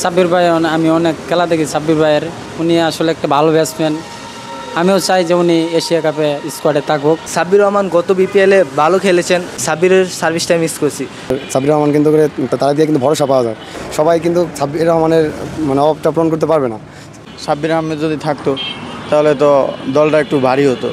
সাব্বির ভাই আমি অনেক খেলা দেখি সাব্বির ভাইয়ের, উনি আসলে একটা ভালো ব্যাটসম্যান। আমিও চাই যে উনি এশিয়া কাপে স্কোয়াডে থাকুক। সাব্বির রহমান গত বিপিএলে ভালো খেলেছেন, সাব্বিরের সার্ভিসটা মিস করছি। সাব্বির রহমান কিন্তু তারা দিয়ে কিন্তু ভরসা পাওয়া যায়, সবাই কিন্তু সাব্বির রহমানের অভাবটা পূরণ করতে পারবে না। সাব্বির আহমেদ যদি থাকতো তাহলে তো দলটা একটু ভারী হতো।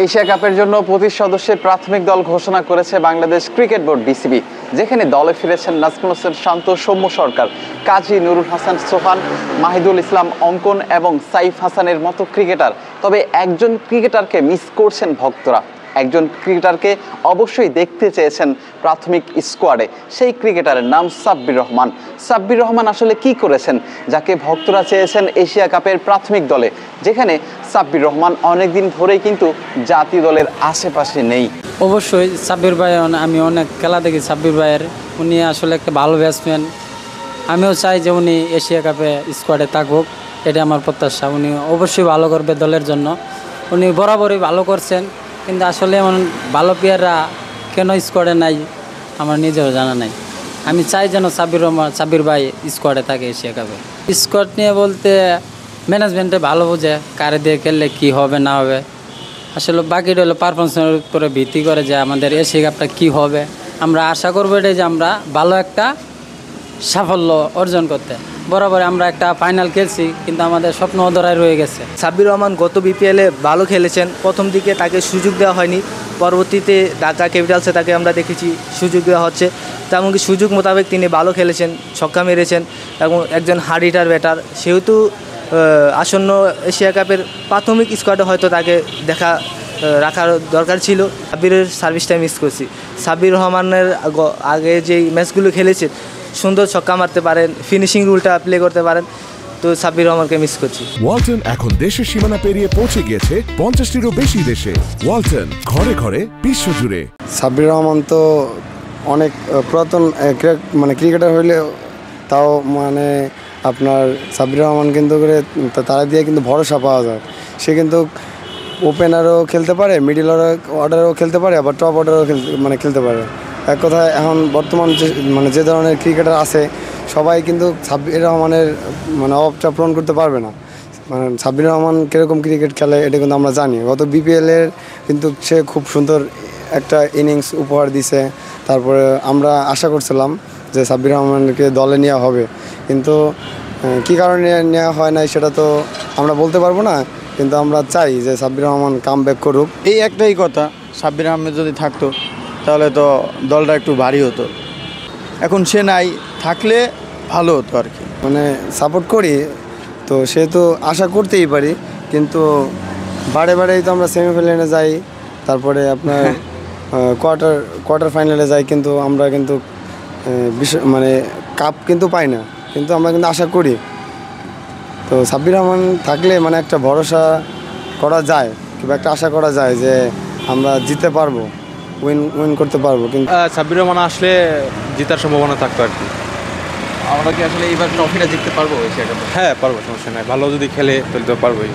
এশিয়া কাপের জন্য 25 সদস্যের প্রাথমিক দল ঘোষণা করেছে বাংলাদেশ ক্রিকেট বোর্ড বিসিবি, যেখানে দলে ফিরেছেন নাজমুল হোসেন শান্ত, সৌম্য সরকার, কাজী নুরুল হাসান সোহান, মাহিদুল ইসলাম অঙ্কন এবং সাইফ হাসানের মতো ক্রিকেটার। তবে একজন ক্রিকেটারকে মিস করছেন ভক্তরা, একজন ক্রিকেটারকে অবশ্যই দেখতে চেয়েছেন প্রাথমিক স্কোয়াডে। সেই ক্রিকেটারের নাম সাব্বির রহমান। সাব্বির রহমান আসলে কি করেছেন যাকে ভক্তরা চেয়েছেন এশিয়া কাপের প্রাথমিক দলে, যেখানে সাব্বির রহমান অনেকদিন ধরেই কিন্তু জাতীয় দলের আশেপাশে নেই? অবশ্যই সাব্বির ভাই আমি অনেক খেলা দেখি সাব্বির ভাইয়ের, উনি আসলে একটা ভালো ব্যাটসম্যান। আমিও চাই যে উনি এশিয়া কাপে স্কোয়াডে থাকুক, এটা আমার প্রত্যাশা। উনি অবশ্যই ভালো করবে দলের জন্য, উনি বরাবরই ভালো করছেন, কিন্তু আসলে এমন ভালো প্লেয়াররা কেন স্কোয়াডে নাই আমার নিজেও জানা নাই। আমি চাই যেন সাব্বির ভাই স্কোয়াডে থাকে এশিয়া কাপে। স্কোয়াড নিয়ে বলতে ম্যানেজমেন্টে ভালো বোঝে কারে দিয়ে খেললে কী হবে না হবে। আসলে বাকিটা হলো পারফরমেন্সের উপরে ভিত্তি করে যে আমাদের এশিয়া কাপটা কী হবে। আমরা আশা করবো এটাই যে আমরা ভালো একটা সাফল্য অর্জন করতে। বরাবর আমরা একটা ফাইনাল খেলছি, কিন্তু আমাদের স্বপ্ন অধরায় রয়ে গেছে। সাব্বির রহমান গত বিপিএলে ভালো খেলেছেন, প্রথম দিকে তাকে সুযোগ দেওয়া হয়নি, পরবর্তীতে ঢাকা ক্যাপিটালসে তাকে আমরা দেখেছি সুযোগ দেওয়া হচ্ছে। তেমনকি সুযোগ মোতাবেক তিনি ভালো খেলেছেন, ছক্কা মেরেছেন এবং একজন হার্ড হিটার ব্যাটার। সেহেতু আসন্ন এশিয়া কাপের প্রাথমিক স্কোয়াডে হয়তো তাকে রাখার দরকার ছিল। সাব্বিরের সার্ভিসটা মিস করছি। সাব্বির রহমানের আগে যেই ম্যাচগুলো খেলেছে সুন্দর ছক্কা মারতে পারেন, ফিনিশিং রুলটা প্লে করতে পারেন, তো সাব্বির রহমানকে মিস করছি। ওয়ালটন এখন দেশের সীমানা পেরিয়ে পৌঁছে গিয়েছে 50টিরও বেশি দেশে। ওয়ালটন, ঘরে ঘরে বিশ্বজুড়ে। সাব্বির রহমান তো অনেক পুরাতন ক্রিকেটার হইলেও তাও আপনার সাব্বির রহমান কিন্তু তারা দিয়ে কিন্তু ভরসা পাওয়া যায়। সে কিন্তু ওপেনারও খেলতে পারে, মিডল অর্ডারও খেলতে পারে, আবার টপ অর্ডারও খেলতে পারে। এক কথায় এখন বর্তমান যে ধরনের ক্রিকেটার আছে সবাই কিন্তু সাব্বির রহমানের অভাবটা পূরণ করতে পারবে না। সাব্বির রহমান কীরকম ক্রিকেট খেলে এটা কিন্তু আমরা জানি। গত বিপিএলের কিন্তু সে খুব সুন্দর একটা ইনিংস উপহার দিছে। তারপরে আমরা আশা করছিলাম যে সাব্বির রহমানকে দলে নেওয়া হবে, কিন্তু কী কারণে নেওয়া হয় নাই সেটা তো আমরা বলতে পারবো না, কিন্তু আমরা চাই যে সাব্বির রহমান কাম ব্যাক করুক। এই একটাই কথা, সাব্বির আহমেদ যদি থাকতো তাহলে তো দলটা একটু ভারী হতো। এখন সে নাই, থাকলে ভালো হতো আর কি। সাপোর্ট করি তো সে তো আশা করতেই পারি, কিন্তু বারেই তো আমরা সেমিফাইনালে যাই, তারপরে আপনার কোয়ার্টার ফাইনালে যাই, কিন্তু আমরা কিন্তু কাপ কিন্তু পাই না, কিন্তু আমরা কিন্তু আশা করি। তো সাব্বির রহমান থাকলে একটা ভরসা করা যায়, কিংবা একটা আশা করা যায় যে আমরা জিততে পারবো, উইন করতে পারবো। কিন্তু সাব্বির রহমান আসলে জেতার সম্ভাবনা থাকতো আর কি। আমরা কি আসলে এইবার ট্রফিটা জিততে পারবো এশিয়া কাপে? হ্যাঁ পারবো, সমস্যা নাই। ভালো যদি খেলে তাহলে তো পারবোই।